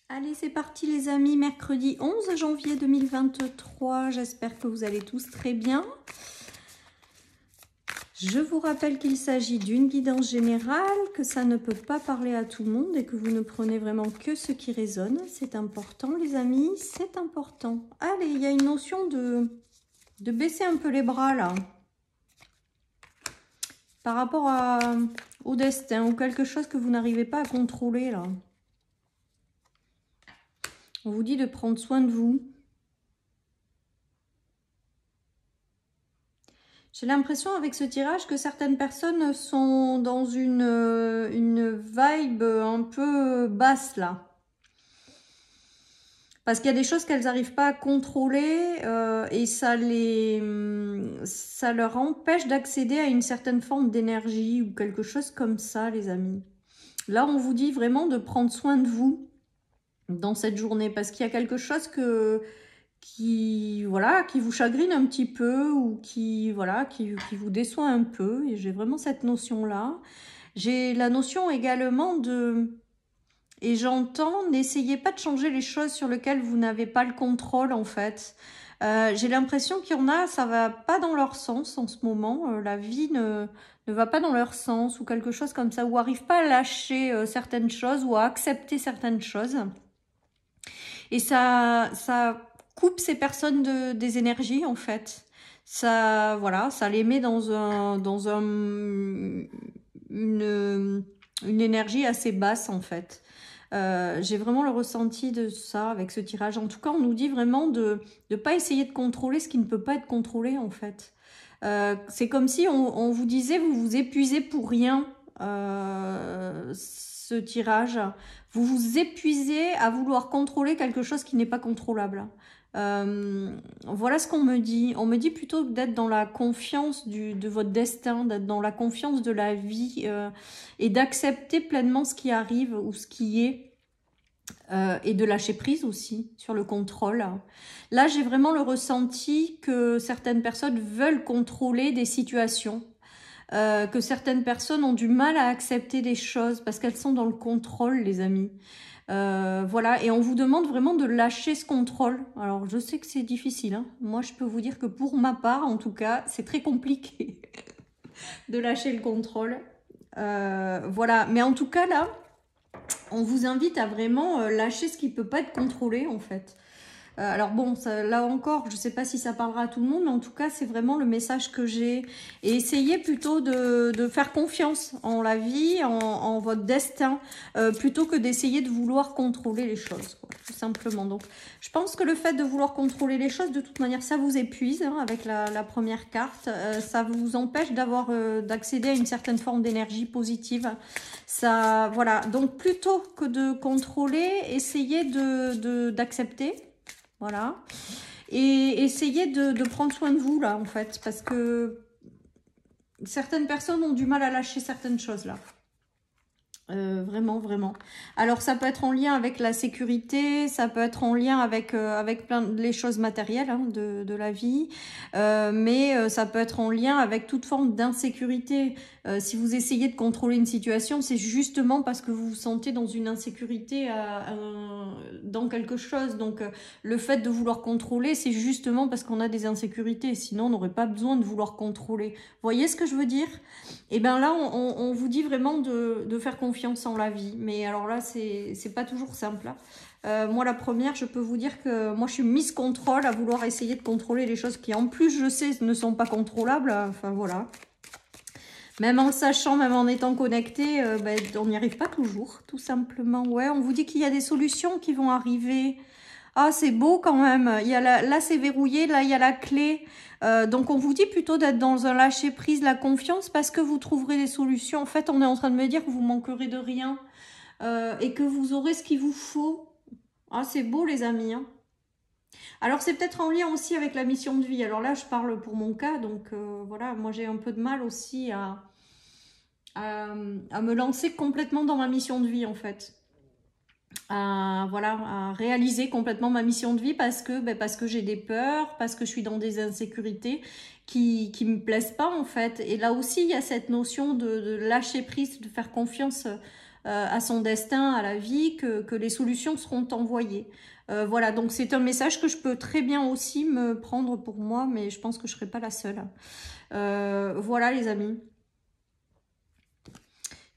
Allez, c'est parti les amis, mercredi 11 janvier 2023. J'espère que vous allez tous très bien. Je vous rappelle qu'il s'agit d'une guidance générale, que ça ne peut pas parler à tout le monde et que vous ne prenez vraiment que ce qui résonne. C'est important les amis, c'est important. Allez, il y a une notion de baisser un peu les bras là. Par rapport au destin ou quelque chose que vous n'arrivez pas à contrôler là. On vous dit de prendre soin de vous. J'ai l'impression avec ce tirage que certaines personnes sont dans une vibe un peu basse là. Parce qu'il y a des choses qu'elles n'arrivent pas à contrôler et ça leur empêche d'accéder à une certaine forme d'énergie ou quelque chose comme ça les amis. Là on vous dit vraiment de prendre soin de vous dans cette journée parce qu'il y a quelque chose qui vous chagrine un petit peu ou qui vous déçoit un peu. Et j'ai vraiment cette notion-là. J'ai la notion également et j'entends, n'essayez pas de changer les choses sur lesquelles vous n'avez pas le contrôle en fait. J'ai l'impression qu'il y en a, ça va pas dans leur sens en ce moment. La vie ne va pas dans leur sens ou quelque chose comme ça, ou arrive pas à lâcher certaines choses ou à accepter certaines choses. Et ça coupe ces personnes des énergies en fait. Ça les met dans une énergie assez basse en fait. J'ai vraiment le ressenti de ça avec ce tirage. En tout cas, on nous dit vraiment de ne pas essayer de contrôler ce qui ne peut pas être contrôlé en fait. C'est comme si on vous disait vous vous épuisez pour rien. Ce tirage, vous vous épuisez à vouloir contrôler quelque chose qui n'est pas contrôlable. Voilà ce qu'on me dit. On me dit plutôt d'être dans la confiance de votre destin, d'être dans la confiance de la vie et d'accepter pleinement ce qui arrive ou ce qui est et de lâcher prise aussi sur le contrôle. Là, j'ai vraiment le ressenti que certaines personnes veulent contrôler des situations. Que certaines personnes ont du mal à accepter les choses parce qu'elles sont dans le contrôle, les amis. Voilà, et on vous demande vraiment de lâcher ce contrôle. Alors, je sais que c'est difficile, hein. Moi, je peux vous dire que pour ma part, en tout cas, c'est très compliqué de lâcher le contrôle. Voilà, mais en tout cas, là, on vous invite à vraiment lâcher ce qui ne peut pas être contrôlé, en fait. Alors bon, ça, là encore, je ne sais pas si ça parlera à tout le monde, mais en tout cas, c'est vraiment le message que j'ai. Et essayez plutôt de faire confiance en la vie, en votre destin, plutôt que d'essayer de vouloir contrôler les choses, quoi, tout simplement. Donc, je pense que le fait de vouloir contrôler les choses, de toute manière, ça vous épuise hein, avec la première carte. Ça vous empêche d'accéder à une certaine forme d'énergie positive. Ça, voilà. Donc, plutôt que de contrôler, essayez d'accepter. Voilà. Et essayez de prendre soin de vous, là, en fait. Parce que certaines personnes ont du mal à lâcher certaines choses, là. Vraiment, vraiment. Alors, ça peut être en lien avec la sécurité, ça peut être en lien avec plein les choses matérielles hein, de la vie, mais ça peut être en lien avec toute forme d'insécurité. Si vous essayez de contrôler une situation, c'est justement parce que vous vous sentez dans une insécurité dans quelque chose. Donc, le fait de vouloir contrôler, c'est justement parce qu'on a des insécurités. Sinon, on n'aurait pas besoin de vouloir contrôler. Vous voyez ce que je veux dire? Et bien là, on vous dit vraiment de faire confiance en la vie. Mais alors là, c'est pas toujours simple. Moi, la première, je peux vous dire que moi, je suis mise contrôle à vouloir essayer de contrôler les choses qui, en plus, je sais, ne sont pas contrôlables. Enfin, voilà. Même en le sachant, même en étant connecté, ben, on n'y arrive pas toujours, tout simplement. Ouais, on vous dit qu'il y a des solutions qui vont arriver. Ah, c'est beau quand même. Il y a là, c'est verrouillé. Là, il y a la clé. Donc, on vous dit plutôt d'être dans un lâcher-prise, la confiance, parce que vous trouverez des solutions. En fait, on est en train de me dire que vous manquerez de rien et que vous aurez ce qu'il vous faut. Ah, c'est beau, les amis. Hein. Alors, c'est peut-être en lien aussi avec la mission de vie. Alors là, je parle pour mon cas. Donc, voilà, moi, j'ai un peu de mal aussi à me lancer complètement dans ma mission de vie, en fait. À réaliser complètement ma mission de vie parce que j'ai des peurs, parce que je suis dans des insécurités qui me plaisent pas en fait. Et là aussi, il y a cette notion de lâcher prise, de faire confiance à son destin, à la vie, que les solutions seront envoyées. Voilà, donc c'est un message que je peux très bien aussi me prendre pour moi, mais je pense que je ne serai pas la seule. Voilà les amis.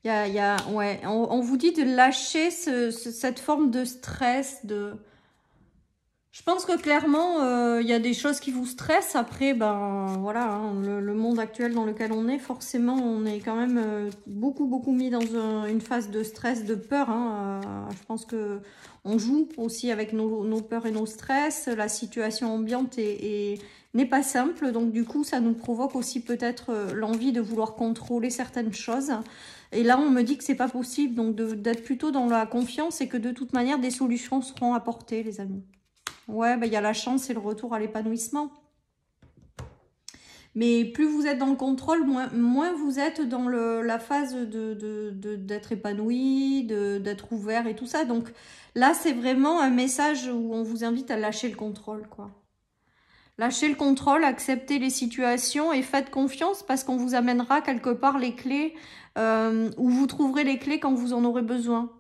Ouais, on vous dit de lâcher cette forme de stress, Je pense que clairement, il y a des choses qui vous stressent. Après, ben voilà, hein, le monde actuel dans lequel on est, forcément, on est quand même beaucoup mis dans une phase de stress, de peur. Hein. Je pense que on joue aussi avec nos peurs et nos stress. La situation ambiante n'est pas simple, donc du coup, ça nous provoque aussi peut-être l'envie de vouloir contrôler certaines choses. Et là, on me dit que c'est pas possible, donc d'être plutôt dans la confiance et que de toute manière, des solutions seront apportées, les amis. Ouais, bah, y a la chance et le retour à l'épanouissement. Mais plus vous êtes dans le contrôle, moins vous êtes dans la phase d'être épanoui, d'être ouvert et tout ça. Donc là, c'est vraiment un message où on vous invite à lâcher le contrôle, quoi. Lâchez le contrôle, acceptez les situations et faites confiance parce qu'on vous amènera quelque part les clés, où vous trouverez les clés quand vous en aurez besoin.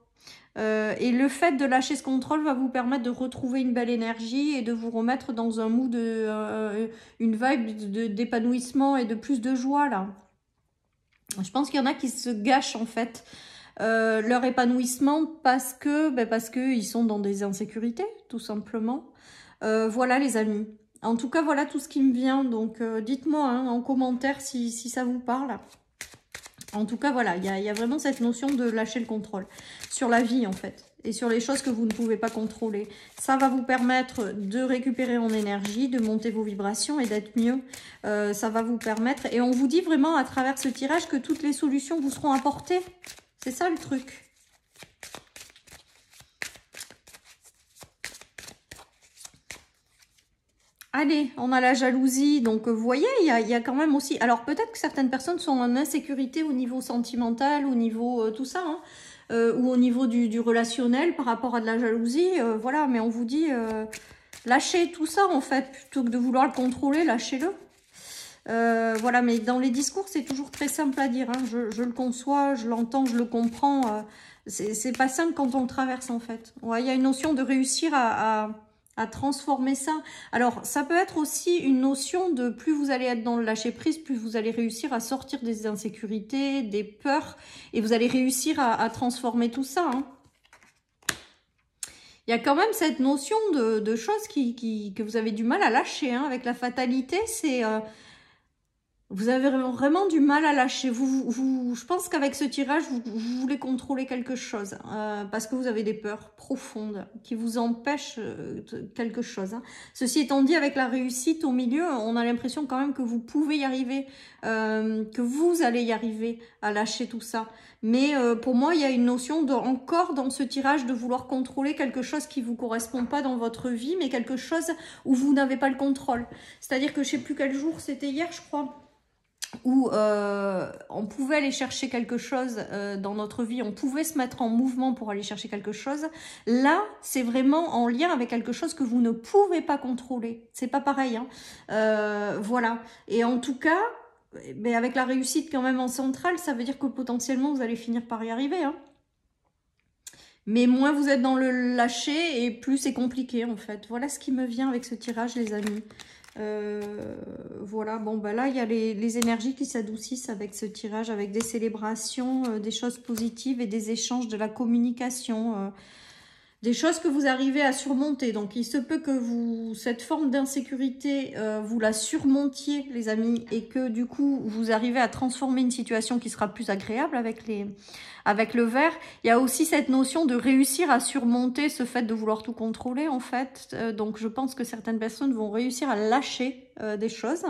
Et le fait de lâcher ce contrôle va vous permettre de retrouver une belle énergie et de vous remettre dans un mood, une vibe d'épanouissement et de plus de joie là. Je pense qu'il y en a qui se gâchent en fait leur épanouissement parce que ils sont dans des insécurités, tout simplement. Voilà les amis. En tout cas, voilà tout ce qui me vient. Donc, dites-moi hein, en commentaire si ça vous parle. En tout cas, voilà, il y a vraiment cette notion de lâcher le contrôle sur la vie, en fait, et sur les choses que vous ne pouvez pas contrôler. Ça va vous permettre de récupérer en énergie, de monter vos vibrations et d'être mieux. Ça va vous permettre, et on vous dit vraiment à travers ce tirage que toutes les solutions vous seront apportées. C'est ça le truc. Allez, on a la jalousie, donc vous voyez, il y a quand même aussi... Alors peut-être que certaines personnes sont en insécurité au niveau sentimental, au niveau tout ça, hein, ou au niveau du relationnel par rapport à de la jalousie, voilà, mais on vous dit, lâchez tout ça en fait, plutôt que de vouloir le contrôler, lâchez-le. Voilà, mais dans les discours, c'est toujours très simple à dire, hein, je le conçois, je l'entends, je le comprends, c'est pas simple quand on le traverse en fait. Ouais, il y a une notion de réussir à transformer ça. Alors, ça peut être aussi une notion de plus vous allez être dans le lâcher-prise, plus vous allez réussir à sortir des insécurités, des peurs, et vous allez réussir à transformer tout ça. Hein. Il y a quand même cette notion de choses que vous avez du mal à lâcher. Hein. Avec la fatalité, c'est... vous avez vraiment du mal à lâcher. Je pense qu'avec ce tirage, vous voulez contrôler quelque chose. Parce que vous avez des peurs profondes qui vous empêchent quelque chose. Hein. Ceci étant dit, avec la réussite au milieu, on a l'impression quand même que vous pouvez y arriver. Que vous allez y arriver à lâcher tout ça. Mais pour moi, il y a une notion encore dans ce tirage de vouloir contrôler quelque chose qui ne vous correspond pas dans votre vie, mais quelque chose où vous n'avez pas le contrôle. C'est-à-dire que je ne sais plus quel jour, c'était hier, je crois, où on pouvait aller chercher quelque chose dans notre vie, on pouvait se mettre en mouvement pour aller chercher quelque chose. Là, c'est vraiment en lien avec quelque chose que vous ne pouvez pas contrôler. C'est pas pareil. Hein. Voilà. Et en tout cas, mais avec la réussite quand même en centrale, ça veut dire que potentiellement, vous allez finir par y arriver. Hein. Mais moins vous êtes dans le lâcher et plus c'est compliqué en fait. Voilà ce qui me vient avec ce tirage, les amis. Voilà, bon bah là il y a les énergies qui s'adoucissent avec ce tirage, avec des célébrations, des choses positives et des échanges, de la communication, des choses que vous arrivez à surmonter. Donc il se peut que cette forme d'insécurité, vous la surmontiez les amis, et que du coup vous arrivez à transformer une situation qui sera plus agréable avec le vert. Il y a aussi cette notion de réussir à surmonter ce fait de vouloir tout contrôler en fait. Donc je pense que certaines personnes vont réussir à lâcher des choses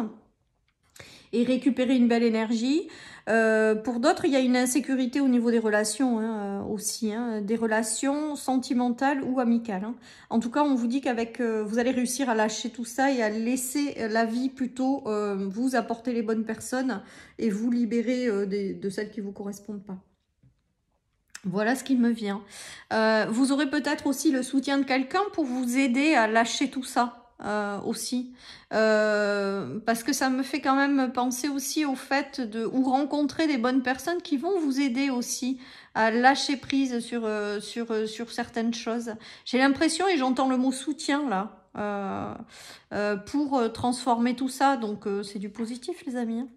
et récupérer une belle énergie. Pour d'autres, il y a une insécurité au niveau des relations hein, aussi, hein, des relations sentimentales ou amicales. Hein. En tout cas, on vous dit qu'avec vous allez réussir à lâcher tout ça et à laisser la vie plutôt vous apporter les bonnes personnes et vous libérer de celles qui ne vous correspondent pas. Voilà ce qui me vient. Vous aurez peut-être aussi le soutien de quelqu'un pour vous aider à lâcher tout ça. aussi. Parce que ça me fait quand même penser aussi au fait de ou rencontrer des bonnes personnes qui vont vous aider aussi à lâcher prise sur certaines choses. J'ai l'impression, et j'entends le mot soutien là, pour transformer tout ça. Donc c'est du positif les amis. Hein.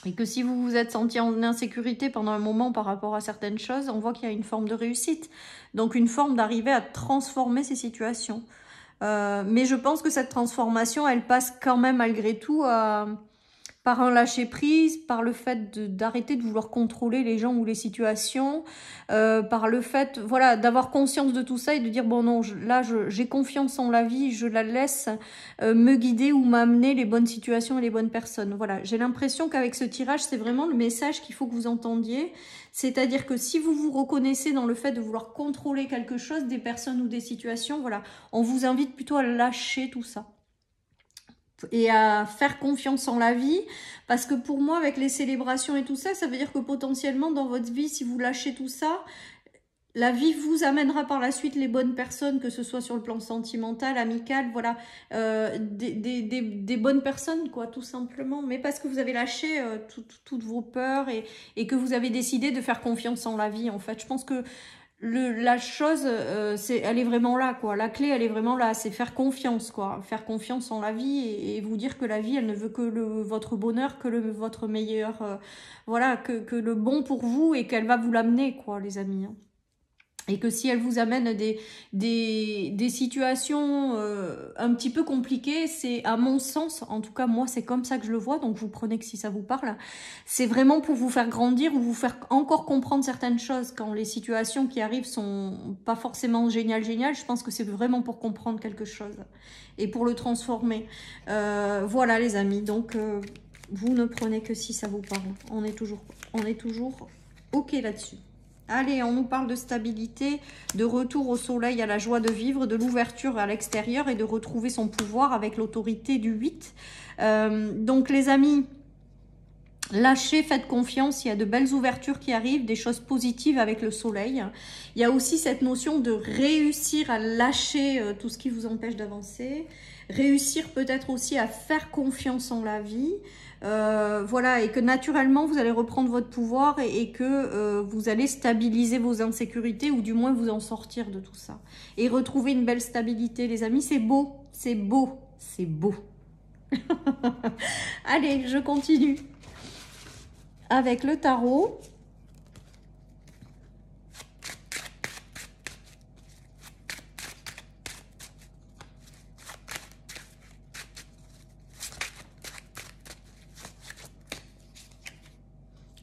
Et que si vous vous êtes senti en insécurité pendant un moment par rapport à certaines choses, on voit qu'il y a une forme de réussite. Donc une forme d'arriver à transformer ces situations. Mais je pense que cette transformation, elle passe quand même malgré tout par un lâcher-prise, par le fait d'arrêter de vouloir contrôler les gens ou les situations, par le fait voilà, d'avoir conscience de tout ça et de dire bon non, j'ai confiance en la vie, je la laisse me guider ou m'amener les bonnes situations et les bonnes personnes. Voilà, j'ai l'impression qu'avec ce tirage, c'est vraiment le message qu'il faut que vous entendiez. C'est-à-dire que si vous vous reconnaissez dans le fait de vouloir contrôler quelque chose, des personnes ou des situations, voilà, on vous invite plutôt à lâcher tout ça et à faire confiance en la vie, parce que pour moi, avec les célébrations et tout ça, ça veut dire que potentiellement, dans votre vie, si vous lâchez tout ça, la vie vous amènera par la suite les bonnes personnes, que ce soit sur le plan sentimental, amical, voilà, des bonnes personnes, quoi, tout simplement. Mais parce que vous avez lâché toutes vos peurs et que vous avez décidé de faire confiance en la vie, en fait. Je pense que la chose, elle est vraiment là, quoi. La clé, elle est vraiment là. C'est faire confiance, quoi. Faire confiance en la vie et vous dire que la vie, elle ne veut que votre bonheur, que votre meilleur, voilà, que le bon pour vous et qu'elle va vous l'amener, quoi, les amis. Hein. Et que si elle vous amène des situations un petit peu compliquées, c'est à mon sens, en tout cas moi c'est comme ça que je le vois, donc vous prenez que si ça vous parle, c'est vraiment pour vous faire grandir ou vous faire encore comprendre certaines choses quand les situations qui arrivent sont pas forcément géniales, je pense que c'est vraiment pour comprendre quelque chose et pour le transformer. Voilà les amis, donc vous ne prenez que si ça vous parle, on est toujours ok là-dessus. Allez, on nous parle de stabilité, de retour au soleil, à la joie de vivre, de l'ouverture à l'extérieur et de retrouver son pouvoir avec l'autorité du 8. Donc les amis, lâchez, faites confiance, il y a de belles ouvertures qui arrivent, des choses positives avec le soleil. Il y a aussi cette notion de réussir à lâcher tout ce qui vous empêche d'avancer, réussir peut-être aussi à faire confiance en la vie. Voilà, et que naturellement vous allez reprendre votre pouvoir et que vous allez stabiliser vos insécurités ou du moins vous en sortir de tout ça et retrouver une belle stabilité les amis. C'est beau, c'est beau, c'est beau. Allez, je continue avec le tarot.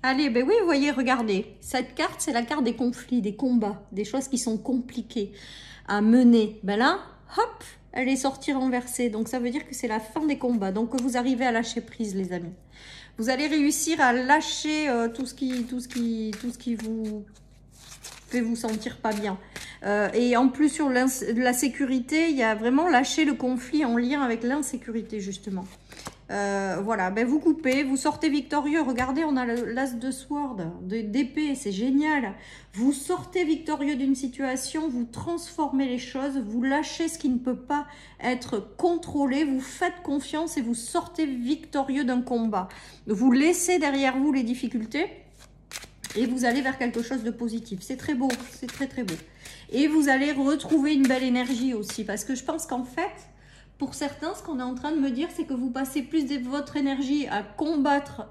Allez, ben oui, vous voyez, regardez. Cette carte, c'est la carte des conflits, des combats, des choses qui sont compliquées à mener. Ben là, hop, elle est sortie renversée. Donc, ça veut dire que c'est la fin des combats. Donc, vous arrivez à lâcher prise, les amis. Vous allez réussir à lâcher tout ce qui vous fait vous sentir pas bien. Et en plus, sur la sécurité, il y a vraiment lâcher le conflit en lien avec l'insécurité, justement. Voilà, ben vous coupez, vous sortez victorieux. Regardez, on a l'as de sword, d'épée, c'est génial. Vous sortez victorieux d'une situation, vous transformez les choses, vous lâchez ce qui ne peut pas être contrôlé, vous faites confiance et vous sortez victorieux d'un combat. Vous laissez derrière vous les difficultés et vous allez vers quelque chose de positif. C'est très beau, c'est très très beau. Et vous allez retrouver une belle énergie aussi, parce que je pense qu'en fait, pour certains, ce qu'on est en train de me dire, c'est que vous passez plus de votre énergie à combattre,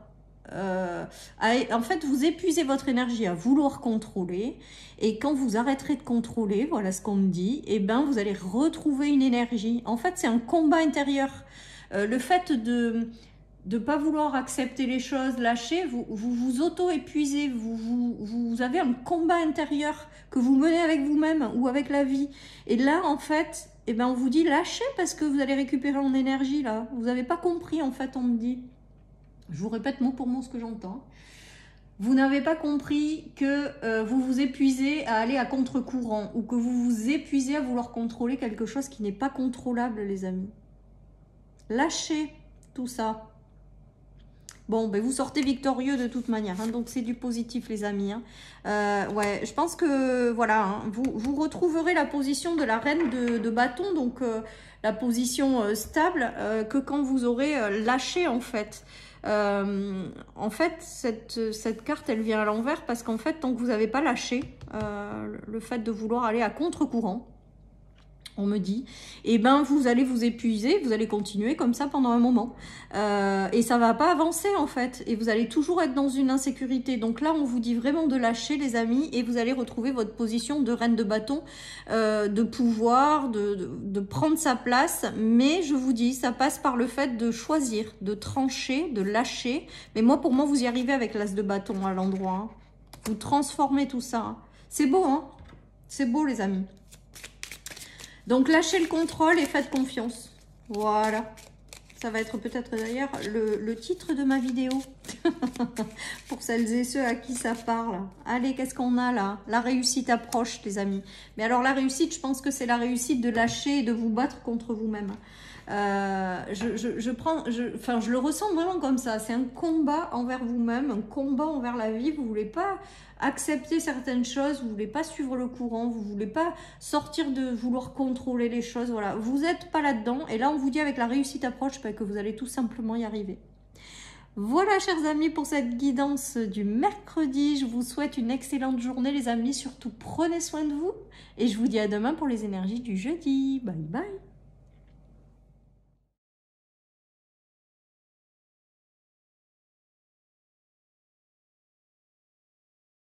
en fait, vous épuisez votre énergie à vouloir contrôler. Et quand vous arrêterez de contrôler, voilà ce qu'on me dit, et ben vous allez retrouver une énergie. En fait, c'est un combat intérieur. Le fait de ne pas vouloir accepter les choses, lâcher, vous auto-épuisez, vous avez un combat intérieur que vous menez avec vous-même ou avec la vie. Et là, en fait, eh ben, on vous dit lâchez parce que vous allez récupérer en énergie, là. Vous n'avez pas compris, en fait, on me dit. Je vous répète mot pour mot ce que j'entends. Vous n'avez pas compris que vous vous épuisez à aller à contre-courant ou que vous vous épuisez à vouloir contrôler quelque chose qui n'est pas contrôlable, les amis. Lâchez tout ça. Bon, ben vous sortez victorieux de toute manière, hein, donc c'est du positif les amis. Hein. Ouais, je pense que voilà, hein, vous retrouverez la position de la reine de bâton, donc la position stable, que quand vous aurez lâché en fait. En fait, cette carte, elle vient à l'envers parce qu'en fait, tant que vous n'avez pas lâché le fait de vouloir aller à contre-courant, on me dit, et ben vous allez vous épuiser, vous allez continuer comme ça pendant un moment. Et ça va pas avancer en fait. Et vous allez toujours être dans une insécurité. Donc là, on vous dit vraiment de lâcher les amis et vous allez retrouver votre position de reine de bâton, de pouvoir, de prendre sa place. Mais je vous dis, ça passe par le fait de choisir, de trancher, de lâcher. Mais moi, pour moi, vous y arrivez avec l'as de bâton à l'endroit. Hein. Vous transformez tout ça. Hein. C'est beau, hein? C'est beau les amis. Donc, lâchez le contrôle et faites confiance. Voilà. Ça va être peut-être d'ailleurs le titre de ma vidéo. Pour celles et ceux à qui ça parle. Allez, qu'est-ce qu'on a là? La réussite approche, les amis. Mais alors, la réussite, je pense que c'est la réussite de lâcher et de vous battre contre vous-même. Je le ressens vraiment comme ça. C'est un combat envers vous-même, un combat envers la vie. Vous ne voulez pas accepter certaines choses, vous ne voulez pas suivre le courant, vous ne voulez pas sortir de vouloir contrôler les choses. Voilà, vous n'êtes pas là-dedans. Et là, on vous dit avec la réussite approche que vous allez tout simplement y arriver. Voilà, chers amis, pour cette guidance du mercredi. Je vous souhaite une excellente journée, les amis. Surtout, prenez soin de vous. Et je vous dis à demain pour les énergies du jeudi. Bye bye.